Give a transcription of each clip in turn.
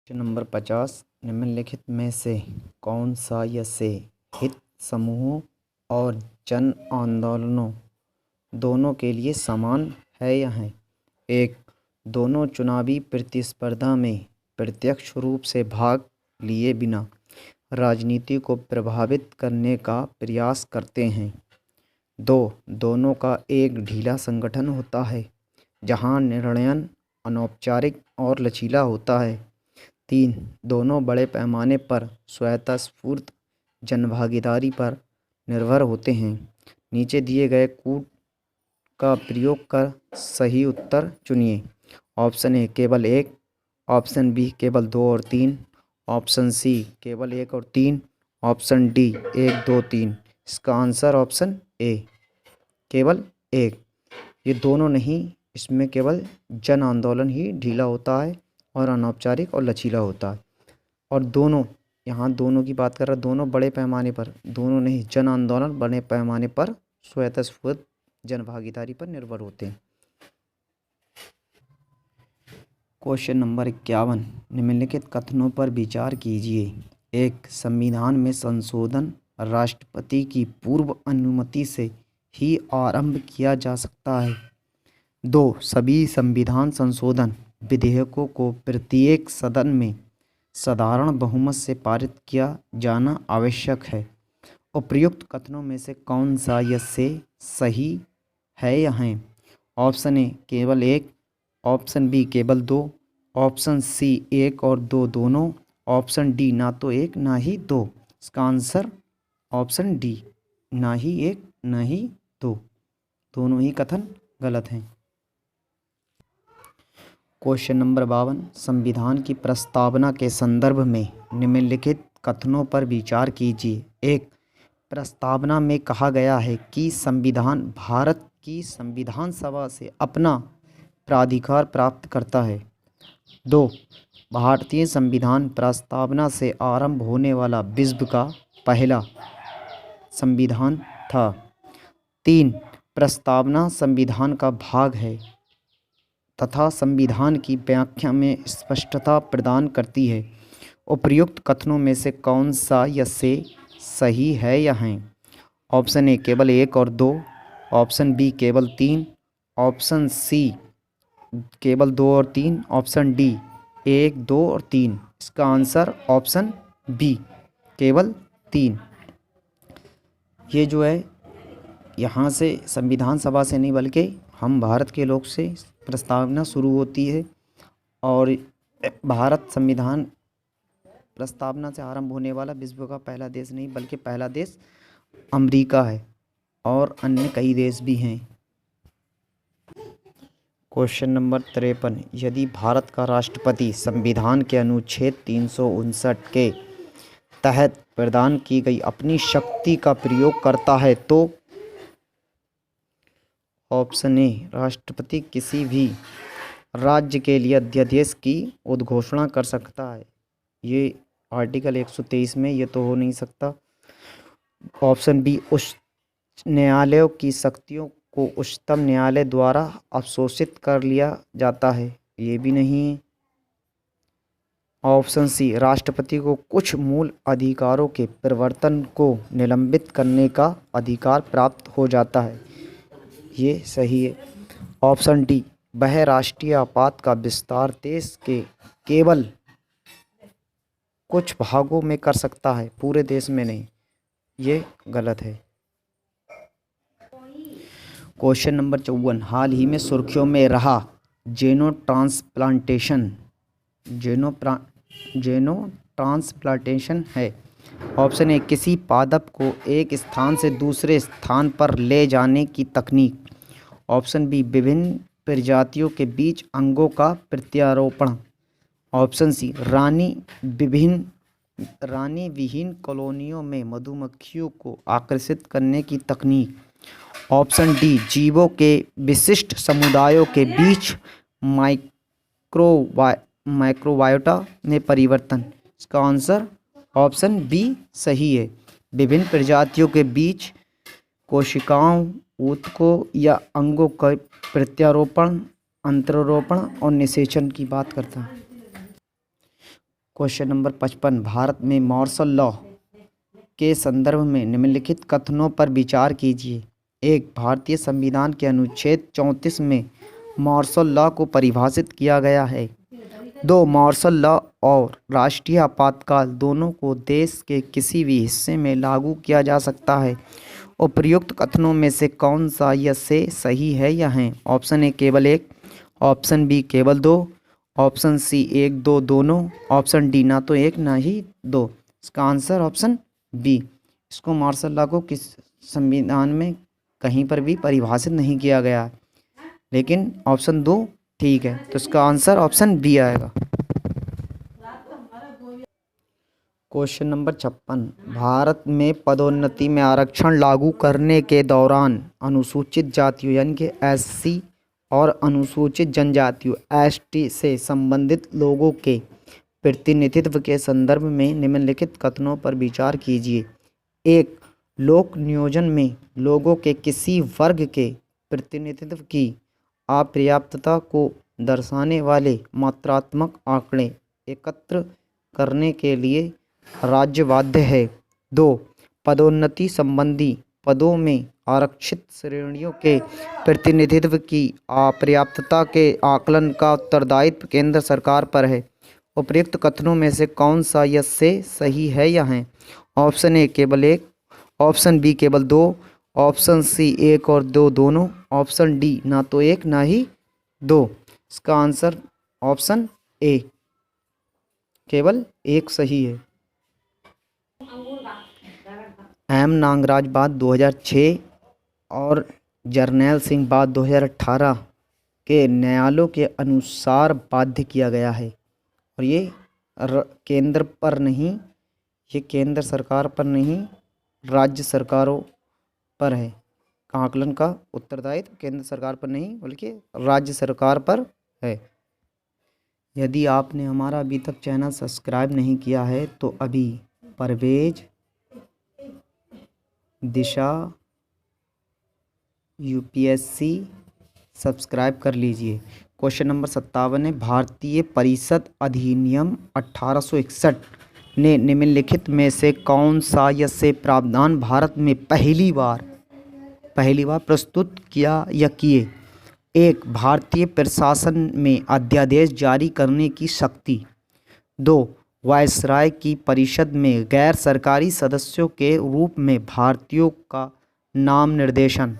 प्रश्न नंबर 50। निम्नलिखित में से कौन सा से हित समूहों और जन आंदोलनों दोनों के लिए समान है या है? एक, दोनों चुनावी प्रतिस्पर्धा में प्रत्यक्ष रूप से भाग लिए बिना राजनीति को प्रभावित करने का प्रयास करते हैं। दो, दोनों का एक ढीला संगठन होता है जहां निर्णयन अनौपचारिक और लचीला होता है। तीन, दोनों बड़े पैमाने पर स्वतःस्फूर्त जनभागीदारी पर निर्भर होते हैं। नीचे दिए गए कूट का प्रयोग कर सही उत्तर चुनिए। ऑप्शन ए केवल एक, ऑप्शन बी केवल दो और तीन, ऑप्शन सी केवल एक और तीन, ऑप्शन डी एक दो तीन। इसका आंसर ऑप्शन ए केवल एक। ये दोनों नहीं, इसमें केवल जन आंदोलन ही ढीला होता है और अनौपचारिक और लचीला होता है। और दोनों, यहाँ दोनों की बात कर रहा है, दोनों बड़े पैमाने पर, दोनों नहीं, जन आंदोलन बड़े पैमाने पर स्वतःस्फूर्त जनभागीदारी पर निर्भर होते हैं। Question number 51। निम्नलिखित कथनों पर विचार कीजिए। एक, संविधान में संशोधन राष्ट्रपति की पूर्व अनुमति से ही आरंभ किया जा सकता है। दो, सभी संविधान संशोधन विधेयकों को प्रत्येक सदन में साधारण बहुमत से पारित किया जाना आवश्यक है। उपर्युक्त कथनों में से कौन सा से सही है या है? ऑप्शन ए केवल एक, ऑप्शन बी केवल दो, ऑप्शन सी एक और दो दोनों, ऑप्शन डी ना तो एक ना ही दो। इसका आंसर ऑप्शन डी, ना ही एक ना ही दो। दोनों ही कथन गलत हैं। Question number 52। संविधान की प्रस्तावना के संदर्भ में निम्नलिखित कथनों पर विचार कीजिए। एक, प्रस्तावना में कहा गया है कि संविधान भारत की संविधान सभा से अपना प्राधिकार प्राप्त करता है। दो, भारतीय संविधान प्रस्तावना से आरंभ होने वाला विश्व का पहला संविधान था। तीन, प्रस्तावना संविधान का भाग है तथा संविधान की व्याख्या में स्पष्टता प्रदान करती है। उपर्युक्त कथनों में से कौन सा से सही है या है? ऑप्शन ए केवल एक और दो, ऑप्शन बी केवल तीन, ऑप्शन सी केवल दो और तीन, ऑप्शन डी एक दो और तीन। इसका आंसर ऑप्शन बी केवल तीन। ये जो है यहाँ से संविधान सभा से नहीं बल्कि हम भारत के लोग से प्रस्तावना शुरू होती है। और भारत संविधान प्रस्तावना से आरंभ होने वाला विश्व का पहला देश नहीं बल्कि पहला देश अमेरिका है और अन्य कई देश भी हैं। Question number 53। यदि भारत का राष्ट्रपति संविधान के अनुच्छेद 359 के तहत प्रदान की गई अपनी शक्ति का प्रयोग करता है तो? ऑप्शन ए, राष्ट्रपति किसी भी राज्य के लिए अध्यादेश की उद्घोषणा कर सकता है। ये आर्टिकल 123 में ये तो हो नहीं सकता। ऑप्शन बी, उच्च न्यायालयों की शक्तियों को उच्चतम न्यायालय द्वारा अवशोषित कर लिया जाता है। ये भी नहीं है। ऑप्शन सी, राष्ट्रपति को कुछ मूल अधिकारों के परिवर्तन को निलंबित करने का अधिकार प्राप्त हो जाता है। ये सही है। ऑप्शन डी, वह राष्ट्रीय आपात का विस्तार देश के केवल कुछ भागों में कर सकता है, पूरे देश में नहीं। ये गलत है। Question number 54। हाल ही में सुर्खियों में रहा जेनो ट्रांसप्लांटेशन है। ऑप्शन ए, किसी पादप को एक स्थान से दूसरे स्थान पर ले जाने की तकनीक। ऑप्शन बी, विभिन्न प्रजातियों के बीच अंगों का प्रत्यारोपण। ऑप्शन सी, रानी विहीन कॉलोनियों में मधुमक्खियों को आकर्षित करने की तकनीक। ऑप्शन डी, जीवों के विशिष्ट समुदायों के बीच माइक्रोबायोटा में परिवर्तन। इसका आंसर ऑप्शन बी सही है। विभिन्न प्रजातियों के बीच कोशिकाओं, ऊतकों या अंगों का प्रत्यारोपण, अंतरारोपण और निषेचन की बात करता है। क्वेश्चन नंबर 55, भारत में मार्शल लॉ के संदर्भ में निम्नलिखित कथनों पर विचार कीजिए। एक, भारतीय संविधान के अनुच्छेद 34 में मार्शल लॉ को परिभाषित किया गया है। दो, मार्शल लॉ और राष्ट्रीय आपातकाल दोनों को देश के किसी भी हिस्से में लागू किया जा सकता है। उपर्युक्त कथनों में से कौन सा या से सही है या है? ऑप्शन ए केवल एक, ऑप्शन बी केवल दो, ऑप्शन सी एक दो दोनों, ऑप्शन डी ना तो एक ना ही दो। इसका आंसर ऑप्शन बी। इसको मार्शल लॉ को किस संविधान में कहीं पर भी परिभाषित नहीं किया गया है, लेकिन ऑप्शन दो ठीक है, तो इसका आंसर ऑप्शन बी आएगा। क्वेश्चन नंबर 56, भारत में पदोन्नति में आरक्षण लागू करने के दौरान अनुसूचित जातियों यानी कि एससी और अनुसूचित जनजातियों एसटी से संबंधित लोगों के प्रतिनिधित्व के संदर्भ में निम्नलिखित कथनों पर विचार कीजिए। एक, लोक नियोजन में लोगों के किसी वर्ग के प्रतिनिधित्व की अपर्याप्तता को दर्शाने वाले मात्रात्मक आंकड़े एकत्र करने के लिए राज्य बाध्य है। दो, पदोन्नति संबंधी पदों में आरक्षित श्रेणियों के प्रतिनिधित्व की अपर्याप्तता के आकलन का उत्तरदायित्व केंद्र सरकार पर है। उपर्युक्त कथनों में से कौन सा या से सही है या है? ऑप्शन ए केवल एक, ऑप्शन बी केवल दो, ऑप्शन सी एक और दो दोनों, ऑप्शन डी ना तो एक ना ही दो। इसका आंसर ऑप्शन ए केवल एक सही है। एम नागराज बाद 2006 और जर्नैल सिंह बाद 2018 के न्यायालयों के अनुसार बाध्य किया गया है। और ये केंद्र पर नहीं, ये केंद्र सरकार पर नहीं, राज्य सरकारों पर है। आकलन का उत्तरदायित्व केंद्र सरकार पर नहीं बल्कि राज्य सरकार पर है। यदि आपने हमारा अभी तक चैनल सब्सक्राइब नहीं किया है तो अभी परवेज दिशा यूपीएससी सब्सक्राइब कर लीजिए। क्वेश्चन नंबर 57 है, भारतीय परिषद अधिनियम 1861 ने निम्नलिखित में से कौन सा या से प्रावधान भारत में पहली बार प्रस्तुत किया या किए? एक, भारतीय प्रशासन में अध्यादेश जारी करने की शक्ति। दो, वायसराय की परिषद में गैर सरकारी सदस्यों के रूप में भारतीयों का नाम निर्देशन।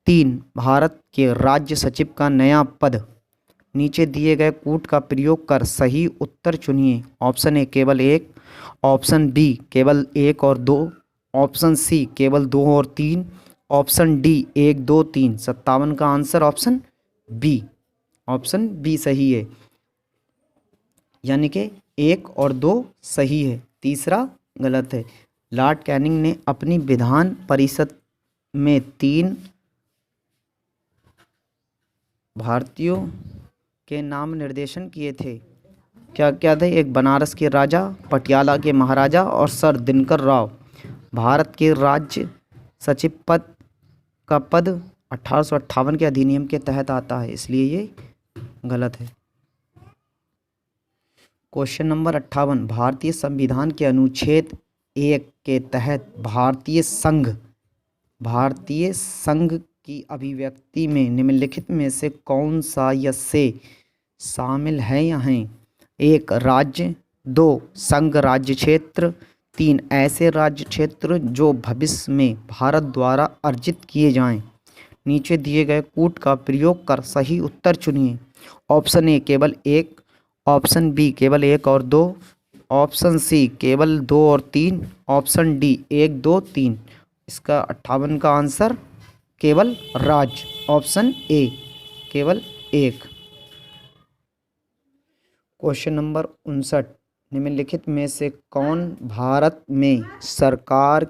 तीन, भारत के राज्य सचिव का नया पद। नीचे दिए गए कूट का प्रयोग कर सही उत्तर चुनिए। ऑप्शन ए केवल एक, ऑप्शन बी केवल एक और दो, ऑप्शन सी केवल दो और तीन, ऑप्शन डी एक दो तीन। 57 का आंसर ऑप्शन बी सही है, यानी कि एक और दो सही है, तीसरा गलत है। लॉर्ड कैनिंग ने अपनी विधान परिषद में 3 भारतीयों के नाम निर्देशन किए थे। क्या क्या थे? एक, बनारस के राजा, पटियाला के महाराजा और सर दिनकर राव। भारत के राज्य सचिव पद का पद 1858 के अधिनियम के तहत आता है, इसलिए ये गलत है। क्वेश्चन नंबर 58, भारतीय संविधान के अनुच्छेद 1 के तहत भारतीय संघ की अभिव्यक्ति में निम्नलिखित में से कौन सा या से शामिल है या हैं? एक, राज्य। दो, संघ राज्य क्षेत्र। तीन, ऐसे राज्य क्षेत्र जो भविष्य में भारत द्वारा अर्जित किए जाएं। नीचे दिए गए कूट का प्रयोग कर सही उत्तर चुनिए। ऑप्शन ए केवल एक, ऑप्शन बी केवल एक और दो, ऑप्शन सी केवल दो और तीन, ऑप्शन डी एक दो तीन। इसका 58 का आंसर केवल राज्य, ऑप्शन ए केवल एक। क्वेश्चन नंबर 59, निम्नलिखित में से कौन भारत में सरकार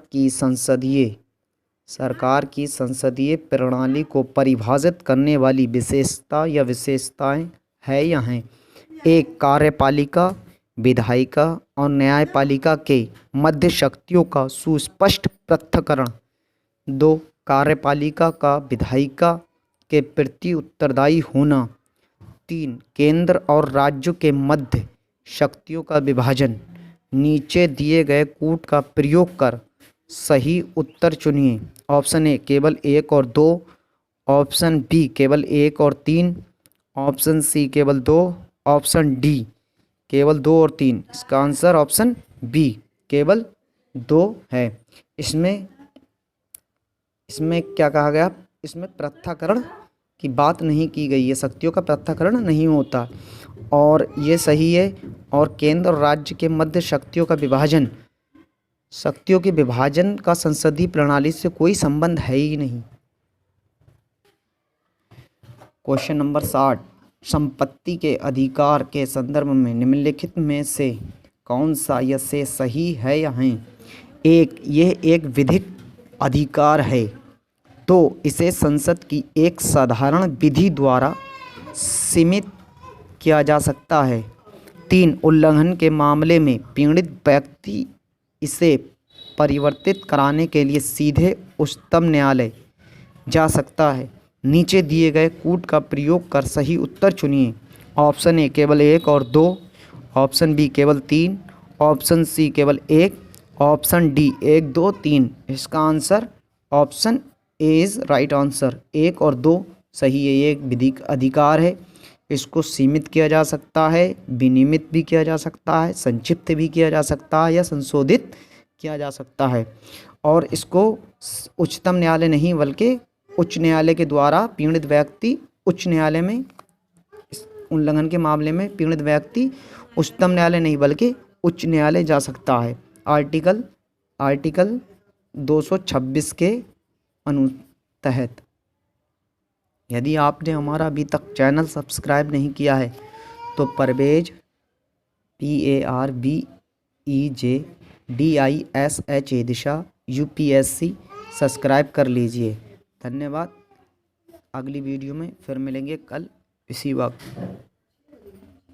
की संसदीय प्रणाली को परिभाषित करने वाली विशेषता या विशेषताएं है या हैं? एक, कार्यपालिका, विधायिका और न्यायपालिका के मध्य शक्तियों का सुस्पष्ट पृथक्करण। दो, कार्यपालिका का विधायिका के प्रति उत्तरदायी होना। तीन, केंद्र और राज्यों के मध्य शक्तियों का विभाजन। नीचे दिए गए कूट का प्रयोग कर सही उत्तर चुनिए। ऑप्शन ए केवल 1 और 2, ऑप्शन बी केवल 1 और 3, ऑप्शन सी केवल 2, ऑप्शन डी केवल 2 और 3। इसका आंसर ऑप्शन बी केवल 2 है। इसमें क्या कहा गया? इसमें पृथक्करण की बात नहीं की गई है, शक्तियों का पृथक्करण नहीं होता और ये सही है। और केंद्र और राज्य के मध्य शक्तियों का विभाजन का संसदीय प्रणाली से कोई संबंध है ही नहीं। क्वेश्चन नंबर 60, संपत्ति के अधिकार के संदर्भ में निम्नलिखित में से कौन सा या से सही है या नहीं? एक, यह एक विधिक अधिकार है। 2, इसे संसद की एक साधारण विधि द्वारा सीमित किया जा सकता है। 3, उल्लंघन के मामले में पीड़ित व्यक्ति इसे परिवर्तित कराने के लिए सीधे उच्चतम न्यायालय जा सकता है। नीचे दिए गए कूट का प्रयोग कर सही उत्तर चुनिए। ऑप्शन ए केवल 1 और 2, ऑप्शन बी केवल 3, ऑप्शन सी केवल 1, ऑप्शन डी 1 2 3। इसका answer option A is right answer. 1 और 2 सही है। ये एक विधिक अधिकार है, इसको सीमित किया जा सकता है, विनियमित भी किया जा सकता है, संक्षिप्त भी किया जा सकता है या संशोधित किया जा सकता है। और इसको उच्चतम न्यायालय नहीं बल्कि उच्च न्यायालय के द्वारा पीड़ित व्यक्ति उच्च न्यायालय में, उल्लंघन के मामले में पीड़ित व्यक्ति उच्चतम न्यायालय नहीं बल्कि उच्च न्यायालय जा सकता है। आर्टिकल 226 के तहत। यदि आपने हमारा अभी तक चैनल सब्सक्राइब नहीं किया है तो परवेज PARVEJ दिशा UPSC सब्सक्राइब कर लीजिए। धन्यवाद। अगली वीडियो में फिर मिलेंगे कल इसी वक्त।